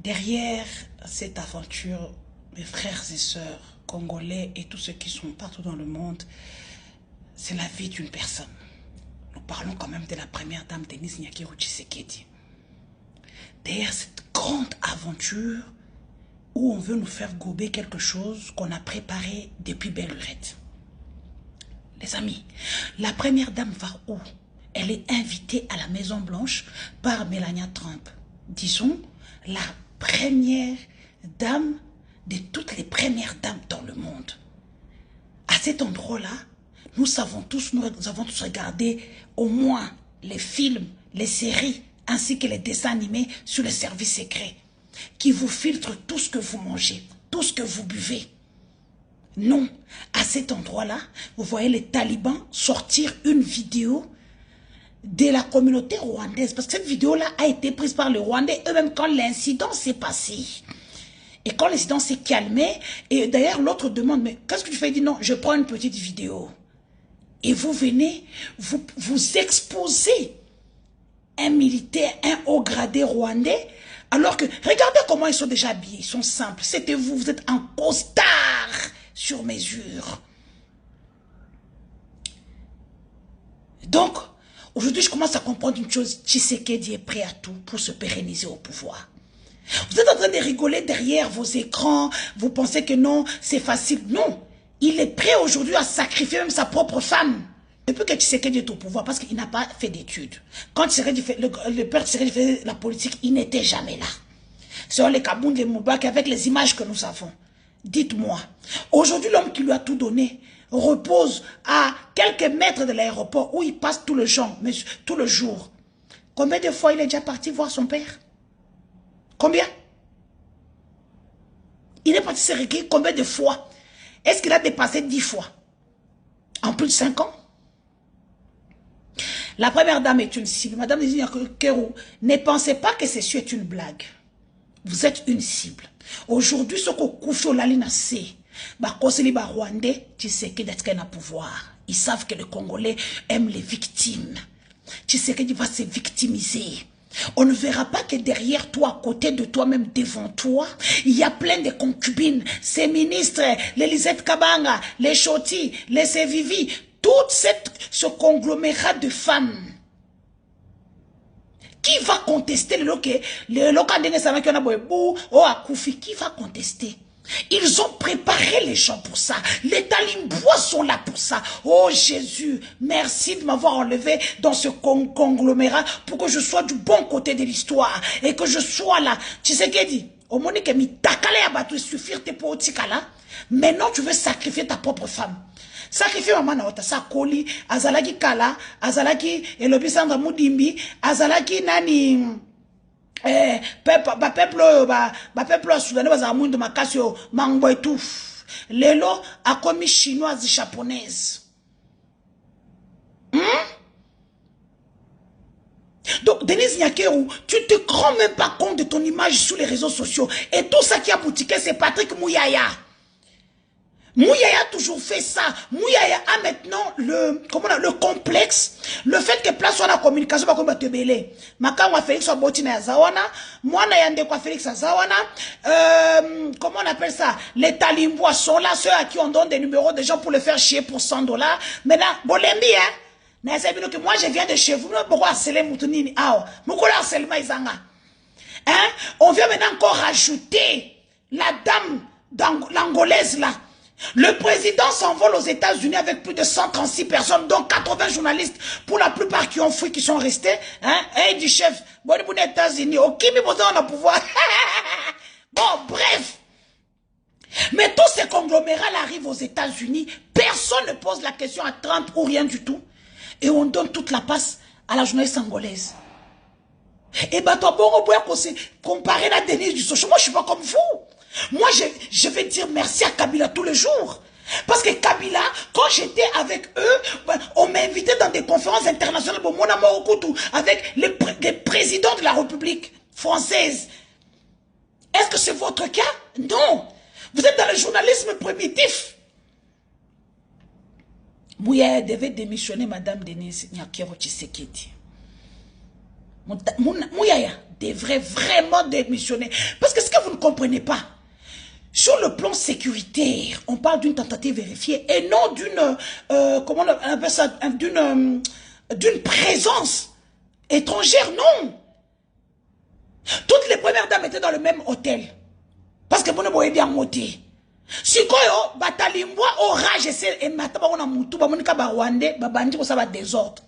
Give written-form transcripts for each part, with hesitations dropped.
Derrière cette aventure, mes frères et sœurs congolais et tous ceux qui sont partout dans le monde, c'est la vie d'une personne. Nous parlons quand même de la première dame Denise Nyakero Tshisekedi. Derrière cette grande aventure où on veut nous faire gober quelque chose qu'on a préparé depuis belle lurette. Les amis, la première dame va où? Elle est invitée à la Maison Blanche par Melania Trump. Disons, la première dame de toutes les premières dames dans le monde. À cet endroit-là, nous avons tous regardé au moins les films, les séries, ainsi que les dessins animés sur les services secrets, qui vous filtrent tout ce que vous mangez, tout ce que vous buvez. Non, à cet endroit-là, vous voyez les talibans sortir une vidéo de la communauté rwandaise, parce que cette vidéo-là a été prise par les Rwandais eux-mêmes quand l'incident s'est passé. Et quand l'incident s'est calmé, et d'ailleurs l'autre demande, mais qu'est-ce que tu fais? Il dit non, je prends une petite vidéo. Et vous venez, vous exposez un militaire, un haut gradé rwandais, alors que, regardez comment ils sont déjà habillés, ils sont simples. C'était vous, vous êtes un costard sur mesure. Donc, aujourd'hui, je commence à comprendre une chose, Tshisekedi est prêt à tout pour se pérenniser au pouvoir. Vous êtes en train de rigoler derrière vos écrans, vous pensez que non, c'est facile. Non, il est prêt aujourd'hui à sacrifier même sa propre femme. Depuis que Tshisekedi est au pouvoir, parce qu'il n'a pas fait d'études. Quand le père Tshisekedi faisait la politique, il n'était jamais là. Sur les Kabound, les Moubak, avec les images que nous avons. Dites-moi, aujourd'hui l'homme qui lui a tout donné repose à quelques mètres de l'aéroport où il passe tout le jour. Combien de fois il est déjà parti voir son père? Combien? Il est parti se recueillir combien de fois? Est-ce qu'il a dépassé 10 fois? En plus de 5 ans? La première dame est une cible. Madame Nyakero, ne pensez pas que ceci est une blague. Vous êtes une cible. Aujourd'hui, ce qu'on couche au lalina c'est, les Rwandais, tu sais que d'être qu'un pouvoir. Ils savent que les Congolais aiment les victimes. Tu sais qu'il va se victimiser. On ne verra pas que derrière toi, à côté de toi-même, devant toi, il y a plein de concubines, ces ministres, les Lisette Kabanga, les Choti, les Sevivi, tout ce conglomérat de femmes. Qui va contester le qui va contester? Ils ont préparé les gens pour ça. Les Talimbois sont là pour ça. Oh Jésus, merci de m'avoir enlevé dans ce conglomérat pour que je sois du bon côté de l'histoire et que je sois là. Tu sais qu'elle dit, au moment que mi takale abattu suffire tes potikala, maintenant tu veux sacrifier ta propre femme. Sacrifier maman na ota sakoli, azalaki kala, azalaki elobi Sandra Mudimbi, azalaki nani peuple soudanais baza mwindu makasi yo mangbo et tout. Lelo a commis chinoise japonaise. Donc Denise Nyakero, tu te rends même pas compte de ton image sur les réseaux sociaux. Et tout ça qui a boutiqué, c'est Patrick Mouyaya. Mouyaya a toujours fait ça. Mouyaya a maintenant le complexe, le fait que place soit la communication pas comme te belé. Makangwa Félix Obotina ya Zawana, moi na yande kwa Félix Zawana, comment on appelle ça? Les Talimbois sont là, ceux à qui on donne des numéros de gens pour le faire chier pour $100. Maintenant, Bolembi, hein? Que moi je viens de chez vous, pourquoi harceler Moutounini? Ah, pourquoi harcèlement Izanga? Hein? On vient maintenant encore rajouter la dame l'angolaise là. Le président s'envole aux États-Unis avec plus de 136 personnes, dont 80 journalistes, pour la plupart qui ont fui, qui sont restés. Hein? Et du chef, bon, les États-Unis, ok, mais bon, on a pouvoir. Bon, bref. Mais tous ces conglomérats arrivent aux États-Unis, personne ne pose la question à Trump ou rien du tout. Et on donne toute la passe à la journaliste angolaise. Et bah, toi, bon, on peut comparer la Denise du Sochaux. Moi, je suis pas comme vous. Moi, je vais dire merci à Kabila tous les jours. Parce que Kabila, quand j'étais avec eux, on m'a invité dans des conférences internationales pour mon amour avec les présidents de la République française. Est-ce que c'est votre cas? Non. Vous êtes dans le journalisme primitif. Mouyaya devait démissionner, Madame Denise Nyakero Tshisekedi. Mouyaya devrait vraiment démissionner. Parce que ce que vous ne comprenez pas, sur le plan sécuritaire, on parle d'une tentative vérifiée et non d'une, comment on appelle ça, d'une présence étrangère, non. Toutes les premières dames étaient dans le même hôtel. Parce que vous ne voyez bien monter. Si vous batalimbwa orage et mataba on a mutu ba monika ba Rwandais ba bandi ko ça va désordre.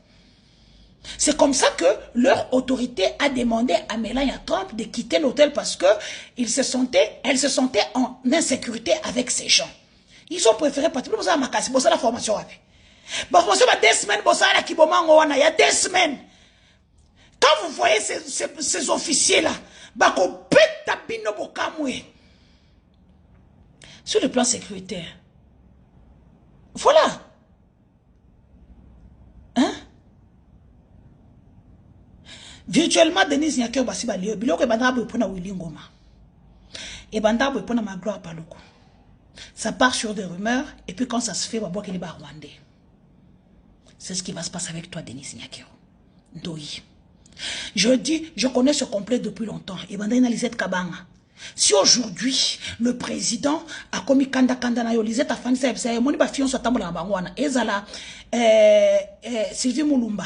C'est comme ça que leur autorité a demandé à Melania Trump de quitter l'hôtel parce que elle se sentait en insécurité avec ces gens. Ils ont préféré partir pour ça makasi pour ça la formation avec. Ba formation ba 2 semaines pour ça la kibomango wana il y a 2 semaines. Quand vous voyez ces officiers là, ba ko peta bino bokamwe. Sur le plan sécuritaire. Voilà. Hein? Virtuellement, Denise Nyakeo Basiba Leo, Biloko et Bandabo et Pona Willy Ngoma. Et Bandabo et Pona Magloire Paloko. Ça part sur des rumeurs, et puis quand ça se fait, on va voir qu'il est rwandais. C'est ce qui va se passer avec toi, Denise Nyakeo. Ndoi. Je dis, je connais ce complet depuis longtemps. Et Bandana Lisette Kabanga. Si aujourd'hui, le président a commis Kanda na yo, Lisette a fait ça, moni ba fion so tambola bangwana, ezala Sylvie Moulumba,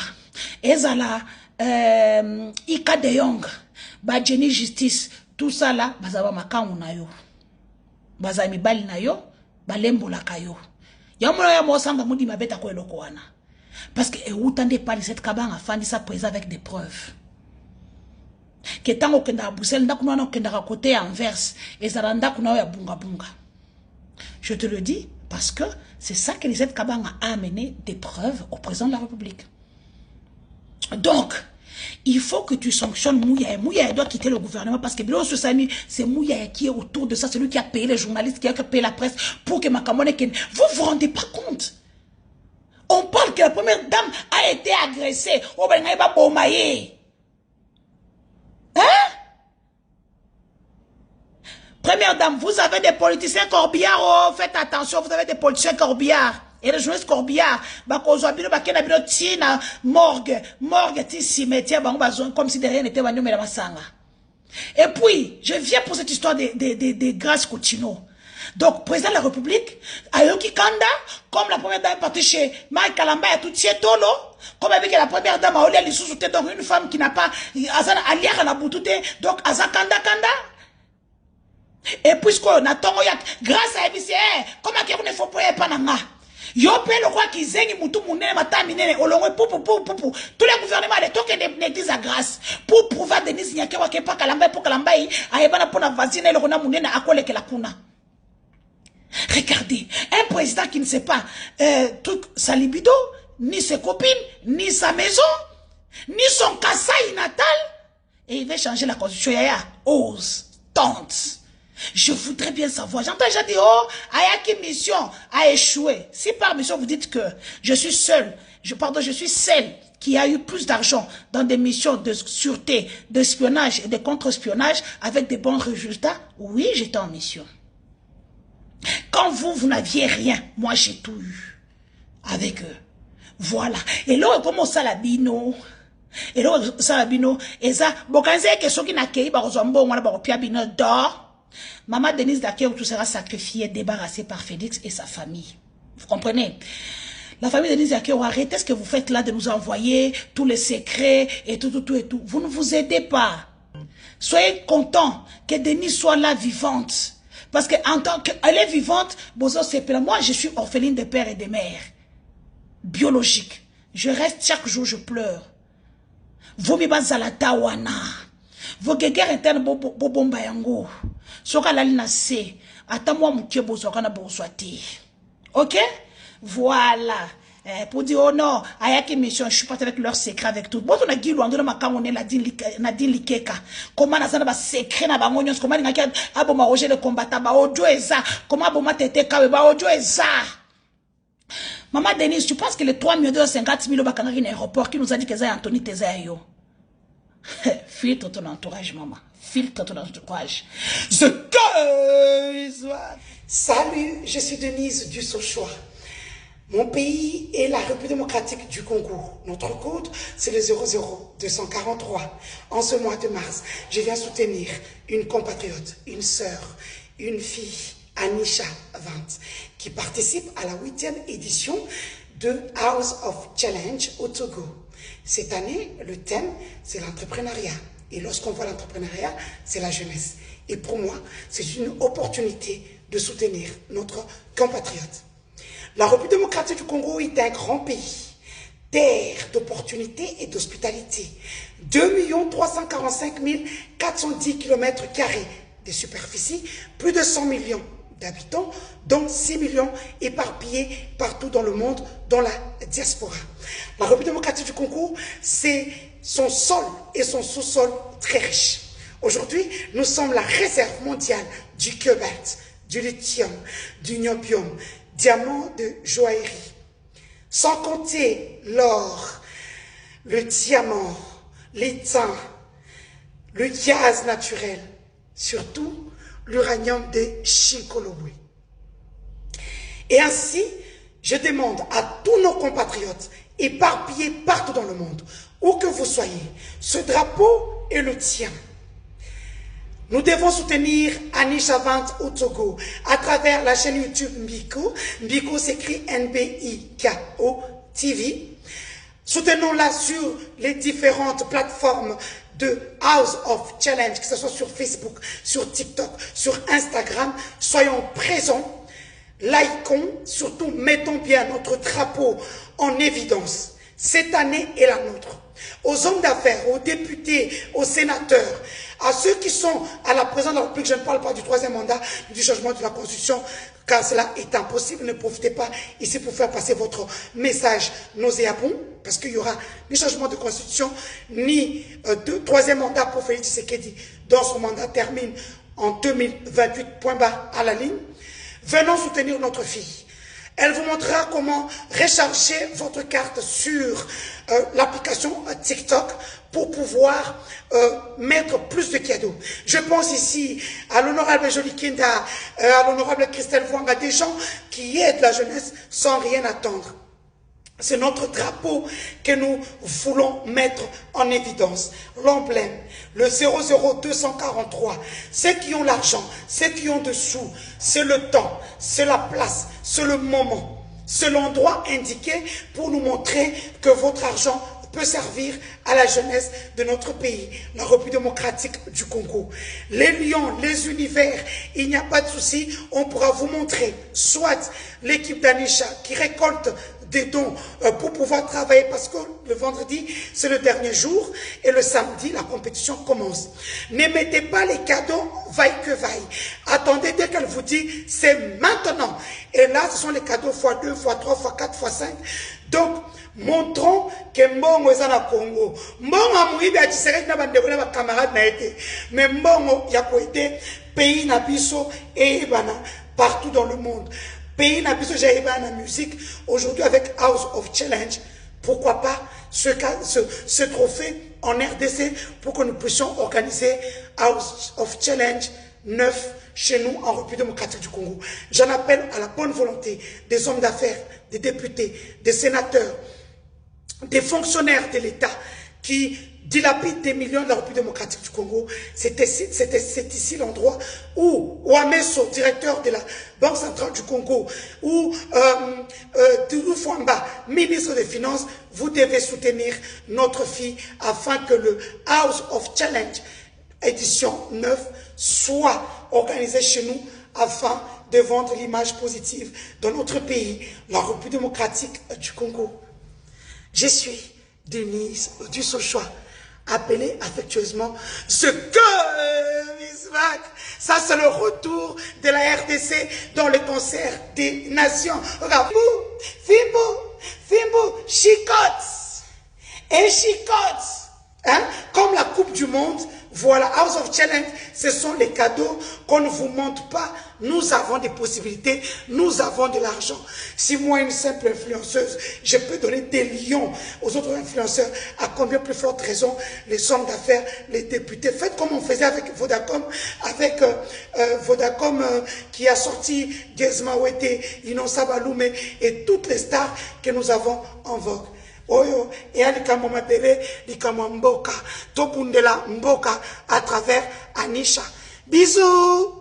ezala Ika de Jong, ba Jenny Justice, tout ça là, bazaba makangu na yo. Baza mibali na yo, balembola kayo. Ya mona ya mosanga mudi mabeta ko eloko wana. Parce que utande pas Lisette Kabanga fandi sa présent avec des preuves. Que tant au kenda Bruxelles nda kuna na kenda côté Anvers ezalanda kuna ya bunga bunga. Je te le dis parce que c'est ça que Lisette Kabanga a amené des preuves au président de la République. Donc il faut que tu sanctionnes Mouya. Mouya doit quitter le gouvernement parce que Bilo Sosami, c'est Mouya qui est autour de ça, c'est lui qui a payé les journalistes, qui a payé la presse pour que Makamone Ken. Vous vous rendez pas compte? On parle que la première dame a été agressée. Oh ben n'a pas bomaye. Hein? Première dame, vous avez des politiciens corbillards, oh, faites attention, vous avez des politiciens corbillards. Et les journalistes corbillards, morgue, cimetière, comme si de rien n'était venu, mais la masanga. Et puis, je viens pour cette histoire des grâces Coutinho. Donc, président de la République, Ayoki Kanda, comme la première dame est partie chez Mike Kalamba et tout Tolo, comme avec la première dame a Olia Lissousouté, donc une femme qui n'a pas, Azana Aliak à la Boutouté, donc Azakanda Kanda. Et puisqu'on a ton grâce à ABC, comment qu'il ne faut pas nanga. Yo pe le roi qui zengi mutu munene matamine olongwe pou tous les gouvernements les toques d'église à grâce pour prouver Denise Nyakeo ke pa Kalamba pour Kalamba ayebana pona vazine le rona munene akole ke la kuna. Regardez, un président qui ne sait pas sa libido, ni ses copines, ni sa maison, ni son Kasaï natal, et il veut changer la constitution. Yaya, ose, tente. Je voudrais bien savoir. J'entends déjà dire, oh, Ayaki mission a échoué. Si par mission vous dites que je suis seul, je suis celle qui a eu plus d'argent dans des missions de sûreté, d'espionnage et de contre-espionnage avec des bons résultats, oui, j'étais en mission. Quand vous n'aviez rien, moi j'ai tout eu avec eux. Voilà. Et là, comment ça la bino? Et là, ça la bino? Et ça, bon, quand c'est que ceux qui n'a qu'à bah, on a pia bino d'or. Maman Denise Nyakeo tout sera sacrifiée, débarrassée par Félix et sa famille. Vous comprenez? La famille de Denise Nyakeo, arrêtez ce que vous faites là de nous envoyer tous les secrets et tout. Vous ne vous aidez pas. Soyez contents que Denise soit là vivante. Parce qu'en tant qu'elle est vivante, moi je suis orpheline de père et de mère. Biologique. Je reste chaque jour, je pleure. Vos mibazalata wana. Vos guerres internes bobomba yango. Soka la lina se. Ata moi mouké bozoka na bozwati. Ok? Voilà. Pour dire, oh non, Ayaki mission, je suis parti avec leur secret, avec tout. Bon, on a dit, on a Nadine Likeka. Comment on a un secret, na bangonios, comment on a aboma roger le combattant, ba ojo eza, comment aboma tete kawe, ba ojo eza. Maman Denise, tu penses que les 3,50 millions bakanga in aéroport qui nous a dit que c'est Anthony Tezayo? Filtre ton entourage, maman. Filtre ton entourage. Salut, je suis Denise du Sochois. Mon pays est la République démocratique du Congo. Notre code, c'est le 00243. En ce mois de mars, je viens soutenir une compatriote, une sœur, une fille, Anisha Vance, qui participe à la 8e édition de House of Challenge au Togo. Cette année, le thème, c'est l'entrepreneuriat. Et lorsqu'on voit l'entrepreneuriat, c'est la jeunesse. Et pour moi, c'est une opportunité de soutenir notre compatriote. La République démocratique du Congo est un grand pays, terre d'opportunités et d'hospitalité. 2 345 410 km² de superficie, plus de 100 millions d'habitants, dont 6 millions éparpillés partout dans le monde, dans la diaspora. La République démocratique du Congo, c'est son sol et son sous-sol très riches. Aujourd'hui, nous sommes la réserve mondiale du cobalt, du lithium, du niobium, diamants de joaillerie. Sans compter l'or, le diamant, l'étain, le gaz naturel, surtout l'uranium de Chinkolobwe. Et ainsi, je demande à tous nos compatriotes éparpillés partout dans le monde, où que vous soyez, ce drapeau est le tien. Nous devons soutenir Anisha Vance au Togo à travers la chaîne YouTube Mbiko. Mbiko s'écrit NBIKO TV. Soutenons-la sur les différentes plateformes de House of Challenge, que ce soit sur Facebook, sur TikTok, sur Instagram. Soyons présents, likons, surtout mettons bien notre drapeau en évidence. Cette année est la nôtre. Aux hommes d'affaires, aux députés, aux sénateurs, à ceux qui sont à la présidence de la République, je ne parle pas du 3e mandat, du changement de la Constitution, car cela est impossible. Ne profitez pas ici pour faire passer votre message nauséabond, parce qu'il y aura ni changement de Constitution, ni de 3e mandat pour Félix Tshisekedi, dont son mandat termine en 2028, point bas à la ligne. Venons soutenir notre fille. Elle vous montrera comment recharger votre carte sur l'application TikTok pour pouvoir mettre plus de cadeaux. Je pense ici à l'honorable Jolie Kinda, à l'honorable Christelle Vouanga, des gens qui aident la jeunesse sans rien attendre. C'est notre drapeau que nous voulons mettre en évidence. L'emblème, le 00243. Ceux qui ont l'argent, ceux qui ont des sous, c'est le temps, c'est la place, c'est le moment, c'est l'endroit indiqué pour nous montrer que votre argent peut servir à la jeunesse de notre pays, la République démocratique du Congo. Les lions, les univers, il n'y a pas de souci, on pourra vous montrer, soit l'équipe d'Anisha qui récolte des dons pour pouvoir travailler, parce que le vendredi, c'est le dernier jour, et le samedi, la compétition commence. Ne mettez pas les cadeaux vaille que vaille. Attendez dès qu'elle vous dit, c'est maintenant. Et là, ce sont les cadeaux x2, x3, x4, x5. Donc, montrons que mbongo est na Congo. Mbongo a moui a Tshisekedi na bandeko na camarades na été. Mais mbongo ya koité pays na biso et bana partout dans le monde. Pays na biso j'ai la musique aujourd'hui avec House of Challenge. Pourquoi pas ce trophée en RDC pour que nous puissions organiser House of Challenge 9 chez nous en République démocratique du Congo. J'en appelle à la bonne volonté des hommes d'affaires, des députés, des sénateurs, des fonctionnaires de l'État qui dilapident des millions de la République démocratique du Congo. C'est ici l'endroit où Ouameso, directeur de la Banque centrale du Congo, ou Doudou Fwamba, ministre des Finances, vous devez soutenir notre fille afin que le House of Challenge édition 9 soit organisé chez nous afin de vendre l'image positive dans notre pays, la République démocratique du Congo. Je suis Denise Dussochoa, appelée affectueusement The Girl is Back. Ça, c'est le retour de la RDC dans le concert des nations. Regarde, Fimbo, chicote, et chicote. Hein? Comme la Coupe du Monde Voilà, House of Challenge, ce sont les cadeaux qu'on ne vous montre pas. Nous avons des possibilités, nous avons de l'argent. Si moi, une simple influenceuse, je peux donner des millions aux autres influenceurs, à combien plus forte raison les hommes d'affaires, les députés. Faites comme on faisait avec Vodacom, qui a sorti Gezma Wete, Inosa Balume et toutes les stars que nous avons en vogue. Oyo, et alikamo mabebe, likamo mboka, tobundela mboka à travers Anisha. Bisous!